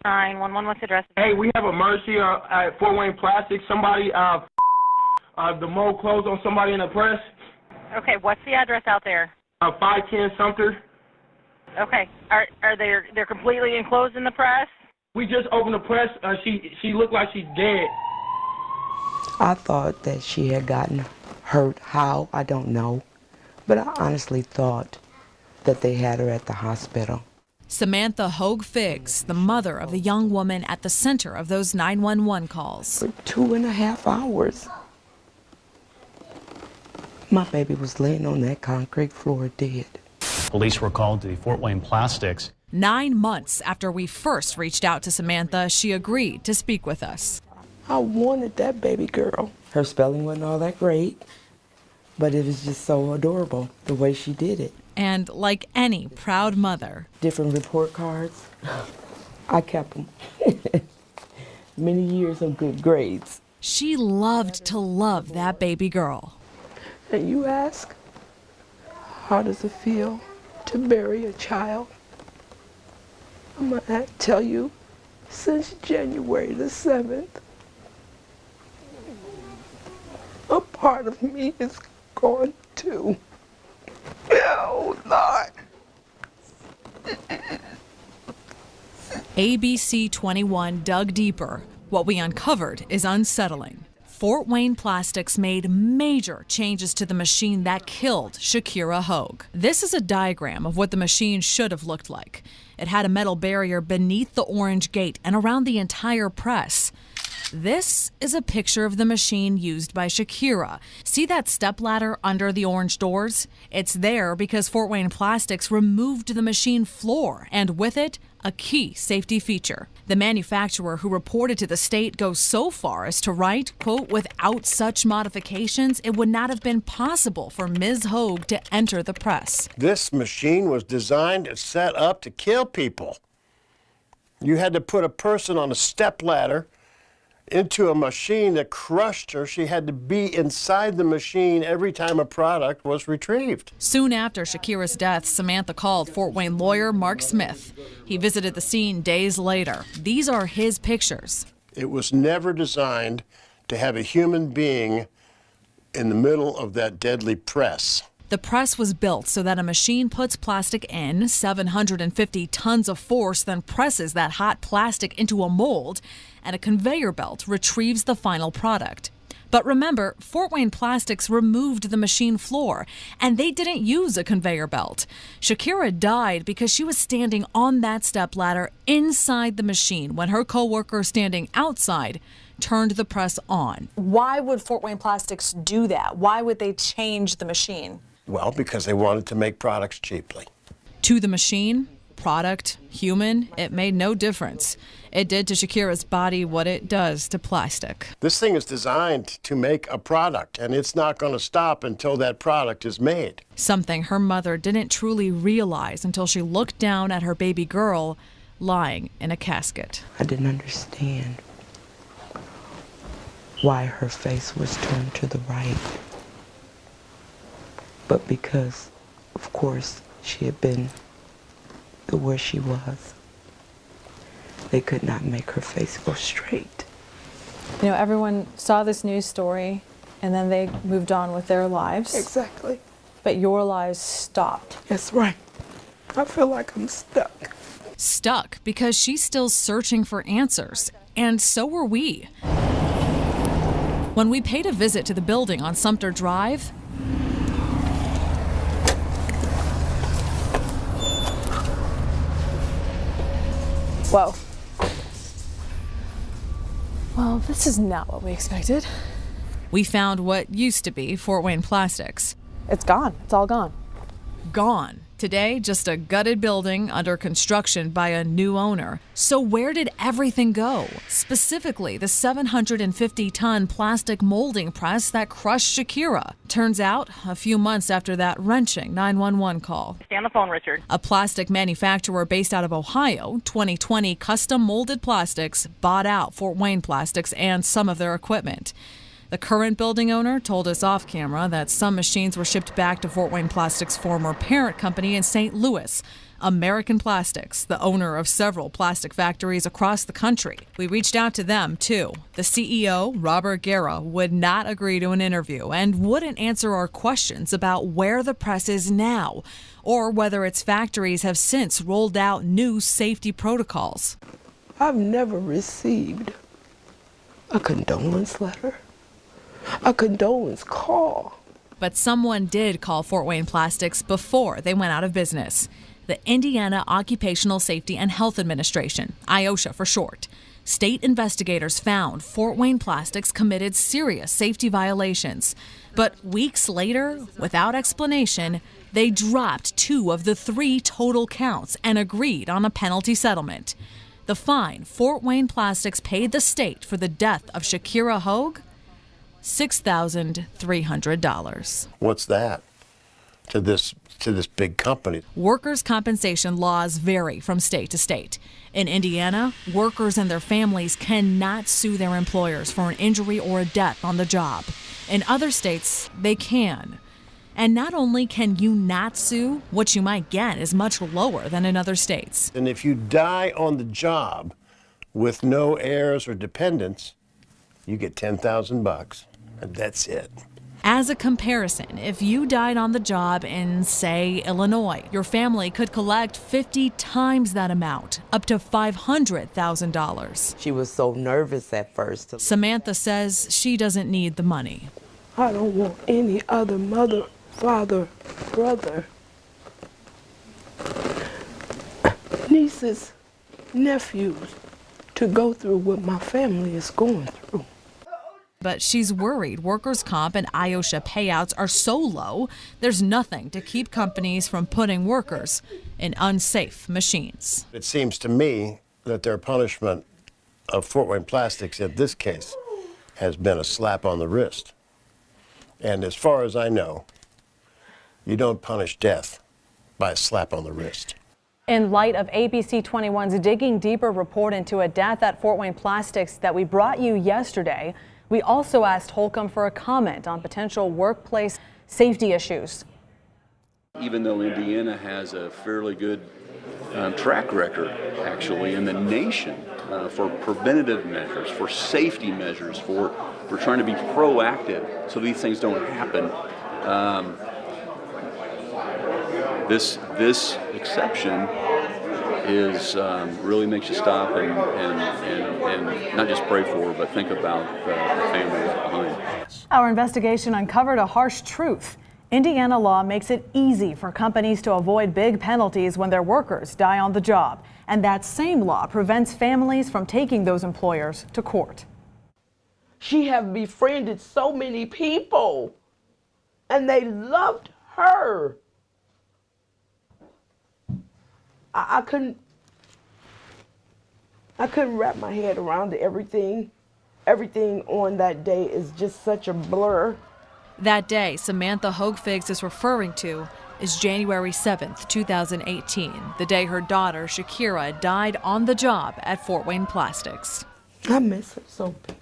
911, what's the address? Hey, we have a emergency at Fort Wayne Plastics. Somebody, the mold closed on somebody in the press. Okay, what's the address out there? 510 Sumter. Okay, are they're completely enclosed in the press? We just opened the press. She looked like she's dead. I thought that she had gotten hurt. How? I don't know. But I honestly thought that they had her at the hospital. Samantha Hogue Figgs, the mother of the young woman at the center of those 911 calls. For 2.5 hours. My baby was laying on that concrete floor dead. Police were called to the Fort Wayne Plastics. 9 months after we first reached out to Samantha, she agreed to speak with us. I wanted that baby girl. Her spelling wasn't all that great, but it was just so adorable the way she did it. And like any proud mother, different report cards, I kept them. Many years of good grades. She loved to love that baby girl. And you ask, how does it feel to bury a child? I'm gonna tell you, since January the 7th, a part of me is gone too. Oh, Lord. ABC 21 dug deeper. What we uncovered is unsettling. Fort Wayne Plastics made major changes to the machine that killed Shakira Hogue. This is a diagram of what the machine should have looked like. It had a metal barrier beneath the orange gate and around the entire press. This is a picture of the machine used by Shakira. See that stepladder under the orange doors? It's there because Fort Wayne Plastics removed the machine floor and with it, a key safety feature. The manufacturer who reported to the state goes so far as to write, quote, without such modifications, it would not have been possible for Ms. Hogue to enter the press. This machine was designed and set up to kill people. You had to put a person on a stepladder into a machine that crushed her. She had to be inside the machine every time a product was retrieved. Soon after Shakira's death, Samantha called Fort Wayne lawyer Mark Smith. He visited the scene days later. These are his pictures. It was never designed to have a human being in the middle of that deadly press. The press was built so that a machine puts plastic in, 750 tons of force then presses that hot plastic into a mold, and a conveyor belt retrieves the final product. But remember, Fort Wayne Plastics removed the machine floor, and they didn't use a conveyor belt. Shakira died because she was standing on that stepladder inside the machine when her coworker standing outside turned the press on. Why would Fort Wayne Plastics do that? Why would they change the machine? Well, because they wanted to make products cheaply. To the machine, product, human, it made no difference. It did to Shakira's body what it does to plastic. This thing is designed to make a product, and it's not going to stop until that product is made. Something her mother didn't truly realize until she looked down at her baby girl lying in a casket. I didn't understand why her face was turned to the right. But because, of course, she had been where she was, they could not make her face go straight. You know, everyone saw this news story and then they moved on with their lives. Exactly. But your lives stopped. That's right. I feel like I'm stuck. Stuck because she's still searching for answers, and so were we. When we paid a visit to the building on Sumter Drive, Whoa. Well, this is not what we expected. we found what used to be Fort Wayne Plastics. It's gone. It's all gone. Gone. Today, just a gutted building under construction by a new owner. So where did everything go? Specifically, the 750-ton plastic molding press that crushed Shakira. Turns out, a few months after that wrenching 911 call. Stay on the phone, Richard. A plastic manufacturer based out of Ohio, 2020 Custom Molded Plastics, bought out Fort Wayne Plastics and some of their equipment. The current building owner told us off camera that some machines were shipped back to Fort Wayne Plastics' former parent company in St. Louis, American Plastics, the owner of several plastic factories across the country. We reached out to them, too. The CEO, Robert Guerra, would not agree to an interview and wouldn't answer our questions about where the press is now or whether its factories have since rolled out new safety protocols. I've never received a condolence letter, a condolence call. But someone did call Fort Wayne Plastics before they went out of business. The Indiana Occupational Safety and Health Administration, IOSHA for short. State investigators found Fort Wayne Plastics committed serious safety violations. But weeks later, without explanation, they dropped 2 of the 3 total counts and agreed on a penalty settlement. The fine Fort Wayne Plastics paid the state for the death of Shakira Hogue? $6,300. What's that to this big company? Workers' compensation laws vary from state to state. In Indiana, workers and their families cannot sue their employers for an injury or a death on the job. In other states, they can. And not only can you not sue, what you might get is much lower than in other states. And if you die on the job with no heirs or dependents, you get $10,000, and that's it. As a comparison, if you died on the job in, say, Illinois, your family could collect 50 times that amount, up to $500,000. She was so nervous at first. Samantha says she doesn't need the money. I don't want any other mother, father, brother, nieces, nephews to go through what my family is going through. But she's worried workers' comp and IOSHA payouts are so low, there's nothing to keep companies from putting workers in unsafe machines. It seems to me that their punishment of Fort Wayne Plastics in this case has been a slap on the wrist. And as far as I know, you don't punish death by a slap on the wrist. In light of ABC 21's Digging Deeper report into a death at Fort Wayne Plastics that we brought you yesterday, we also asked Holcomb for a comment on potential workplace safety issues. Even though Indiana has a fairly good track record, actually, in the nation for preventative measures, for safety measures, for trying to be proactive so these things don't happen, this exception is really makes you stop and not just pray for, but think about the families behind. Our investigation uncovered a harsh truth. Indiana law makes it easy for companies to avoid big penalties when their workers die on the job. And that same law prevents families from taking those employers to court. She have befriended so many people, and they loved her. I couldn't wrap my head around everything. Everything on that day is just such a blur. That day Samantha Hogue-Figs is referring to is January 7th, 2018, the day her daughter Shakira died on the job at Fort Wayne Plastics. I miss her so bad.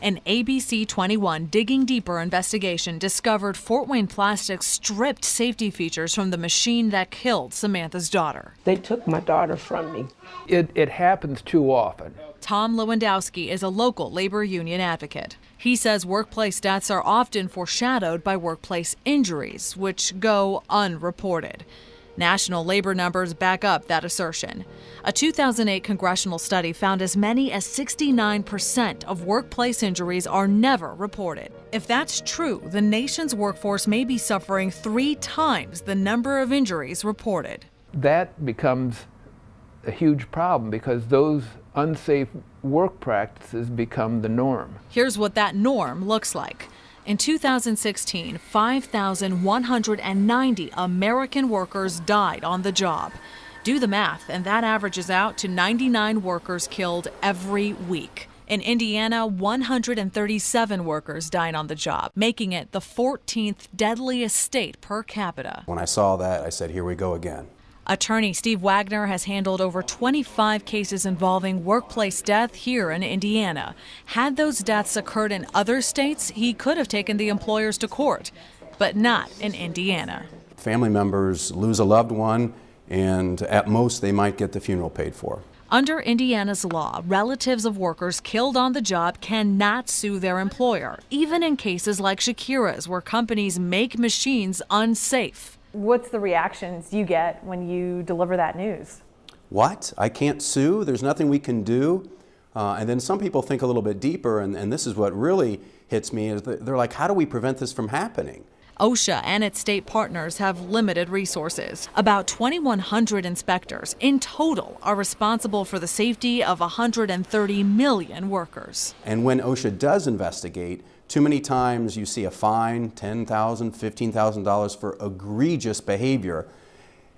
An ABC 21 Digging Deeper investigation discovered Fort Wayne Plastics stripped safety features from the machine that killed Samantha's daughter. They took my daughter from me. It happens too often. Tom Lewandowski is a local labor union advocate. He says workplace deaths are often foreshadowed by workplace injuries, which go unreported. National labor numbers back up that assertion. A 2008 congressional study found as many as 69% of workplace injuries are never reported. If that's true, the nation's workforce may be suffering 3 times the number of injuries reported. That becomes a huge problem because those unsafe work practices become the norm. Here's what that norm looks like. In 2016, 5,190 American workers died on the job. Do the math, and that averages out to 99 workers killed every week. In Indiana, 137 workers died on the job, making it the 14th deadliest state per capita. When I saw that, I said, here we go again. Attorney Steve Wagner has handled over 25 cases involving workplace death here in Indiana. Had those deaths occurred in other states, he could have taken the employers to court, but not in Indiana. Family members lose a loved one, and at most they might get the funeral paid for. Under Indiana's law, relatives of workers killed on the job cannot sue their employer, even in cases like Shakira's, where companies make machines unsafe. What's the reactions you get when you deliver that news? What? I can't sue? There's nothing we can do? And then some people think a little bit deeper, and this is what really hits me, is that they're like, how do we prevent this from happening? OSHA and its state partners have limited resources. About 2,100 inspectors in total are responsible for the safety of 130 million workers. And when OSHA does investigate, too many times you see a fine, $10,000, $15,000 for egregious behavior,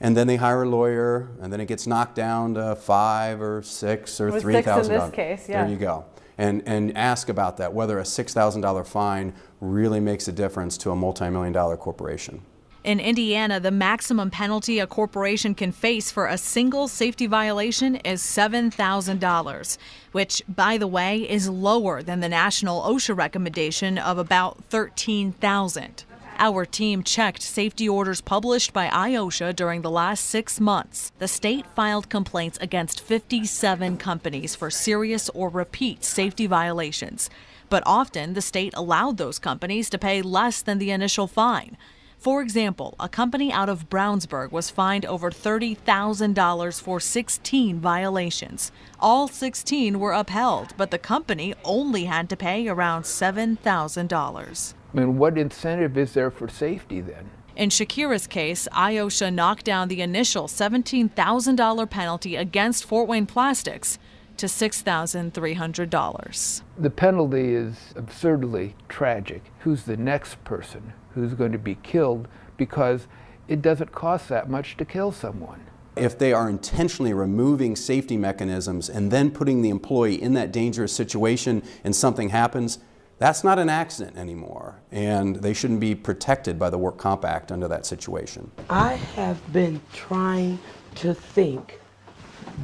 and then they hire a lawyer, and then it gets knocked down to $5,000 or $6,000 or $3,000. In this case, yeah. There you go. And ask about that, whether a $6,000 fine really makes a difference to a multi-million-dollar corporation. In Indiana, the maximum penalty a corporation can face for a single safety violation is $7,000, which, by the way, is lower than the national OSHA recommendation of about $13,000. Our team checked safety orders published by IOSHA during the last 6 months. The state filed complaints against 57 companies for serious or repeat safety violations. But often, the state allowed those companies to pay less than the initial fine. For example, a company out of Brownsburg was fined over $30,000 for 16 violations. All 16 were upheld, but the company only had to pay around $7,000. I mean, what incentive is there for safety then? In Shakira's case, IOSHA knocked down the initial $17,000 penalty against Fort Wayne Plastics to $6,300. The penalty is absurdly tragic. Who's the next person who's going to be killed because it doesn't cost that much to kill someone? If they are intentionally removing safety mechanisms and then putting the employee in that dangerous situation and something happens, that's not an accident anymore, and they shouldn't be protected by the Work Comp Act under that situation. I have been trying to think,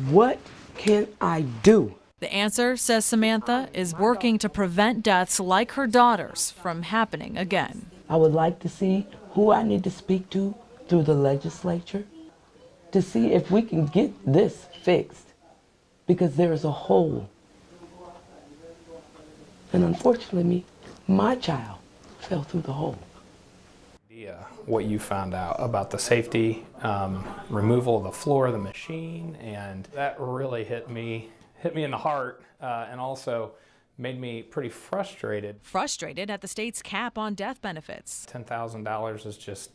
what can I do? The answer, says Samantha, is working to prevent deaths like her daughter's from happening again. I would like to see who I need to speak to through the legislature to see if we can get this fixed, because there is a hole. And unfortunately, my child fell through the hole. What you found out about the safety, removal of the floor of the machine, and that really hit me in the heart, and also made me pretty frustrated. Frustrated at the state's cap on death benefits. $10,000 is just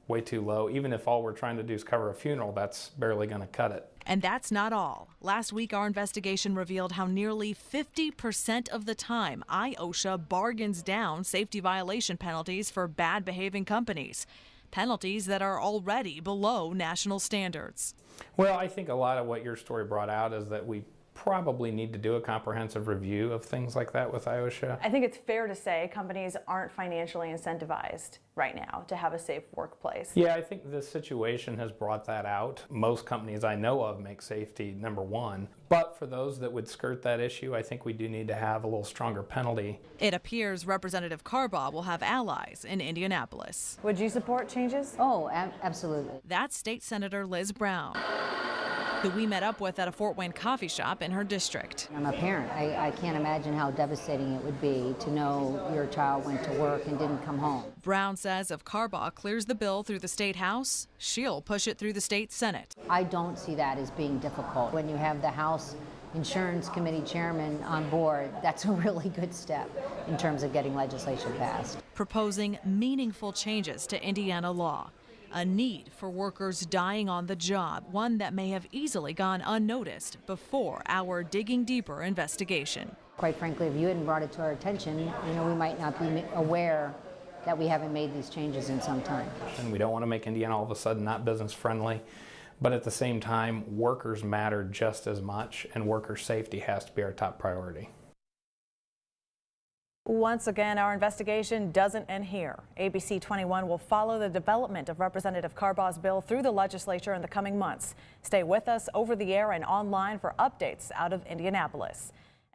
way too low. Even if all we're trying to do is cover a funeral, that's barely going to cut it. And that's not all. Last week, our investigation revealed how nearly 50% of the time, IOSHA bargains down safety violation penalties for bad behaving companies. Penalties that are already below national standards. Well, I think a lot of what your story brought out is that we probably need to do a comprehensive review of things like that with IOSHA. I think it's fair to say companies aren't financially incentivized right now to have a safe workplace. Yeah, I think this situation has brought that out. Most companies I know of make safety number one. But for those that would skirt that issue, I think we do need to have a little stronger penalty. It appears Representative Carbaugh will have allies in Indianapolis. Would you support changes? Oh, absolutely. That's State Senator Liz Brown, who we met up with at a Fort Wayne coffee shop in her district. I'm a parent. I can't imagine how devastating it would be to know your child went to work and didn't come home. Brown says if Carbaugh clears the bill through the state House, she'll push it through the state Senate. I don't see that as being difficult. When you have the House Insurance Committee chairman on board, that's a really good step in terms of getting legislation passed. Proposing meaningful changes to Indiana law. A need for workers dying on the job, one that may have easily gone unnoticed before our digging deeper investigation. Quite frankly, if you hadn't brought it to our attention, we might not be aware that we haven't made these changes in some time. And we don't want to make Indiana all of a sudden not business friendly, but at the same time, workers matter just as much, and worker safety has to be our top priority. Once again, our investigation doesn't end here. ABC 21 will follow the development of Representative Carbaugh's bill through the legislature in the coming months. Stay with us over the air and online for updates out of Indianapolis.